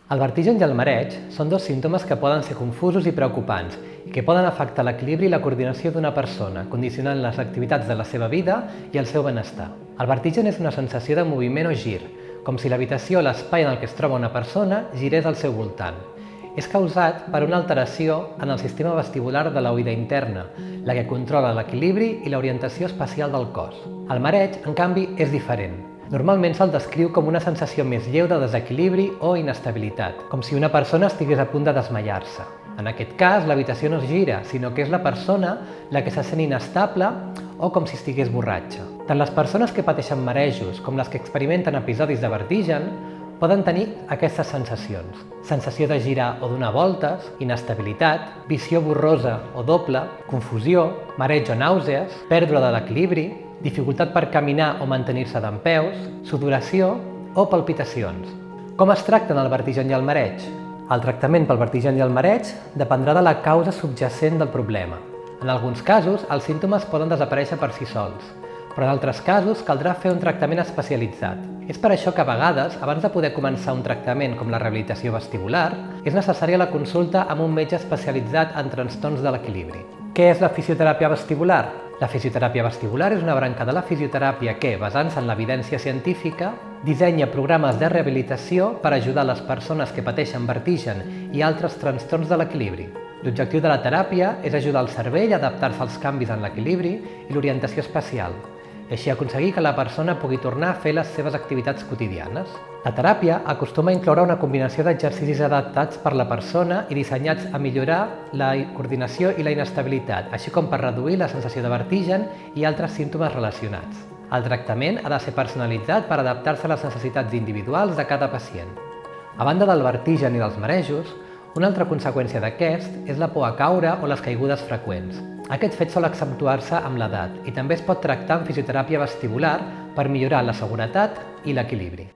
El vertigen i el mareig són dos símptomes que poden ser confusos i preocupants i que poden afectar l'equilibri i la coordinació d'una persona, condicionant les activitats de la seva vida i el seu benestar. El vertigen és una sensació de moviment o gir, com si l'habitació o l'espai en el que es troba una persona girés al seu voltant. És causat per una alteració en el sistema vestibular de l'oïda interna, la que controla l'equilibri i l'orientació espacial del cos. El mareig, en canvi, és diferent. Normalment se'l descriu com una sensació més lleu de desequilibri o inestabilitat, com si una persona estigués a punt de desmaiar-se. En aquest cas, l'habitació no es gira, sinó que és la persona la que se sent inestable o com si estigués borratxa. Tant les persones que pateixen marejos com les que experimenten episodis de vertigen poden tenir aquestes sensacions. Sensació de girar o donar voltes, inestabilitat, visió borrosa o doble, confusió, mareig o nàusees, pèrdua de l'equilibri, dificultat per caminar o mantenir-se dempeus, sudoració o palpitacions. Com es tracten el vertigen i el mareig? El tractament pel vertigen i el mareig dependrà de la causa subjacent del problema. En alguns casos, els símptomes poden desaparèixer per si sols, però en altres casos caldrà fer un tractament especialitzat. És per això que a vegades, abans de poder començar un tractament com la rehabilitació vestibular, és necessària la consulta amb un metge especialitzat en trastorns de l'equilibri. Què és la fisioteràpia vestibular? La fisioteràpia vestibular és una branca de la fisioteràpia que, basant-se en l'evidència científica, dissenya programes de rehabilitació per ajudar les persones que pateixen vertigen i altres trastorns de l'equilibri. L'objectiu de la teràpia és ajudar el cervell a adaptar-se als canvis en l'equilibri i l'orientació espacial, i així aconseguir que la persona pugui tornar a fer les seves activitats quotidianes. La teràpia acostuma a incloure una combinació d'exercicis adaptats per la persona i dissenyats a millorar la coordinació i la inestabilitat, així com per reduir la sensació de vertigen i altres símptomes relacionats. El tractament ha de ser personalitzat per adaptar-se a les necessitats individuals de cada pacient. A banda del vertigen i dels marejos, una altra conseqüència d'aquest és la por a caure o les caigudes freqüents. Aquest fet sol accentuar-se amb l'edat i també es pot tractar amb fisioteràpia vestibular per millorar la seguretat i l'equilibri.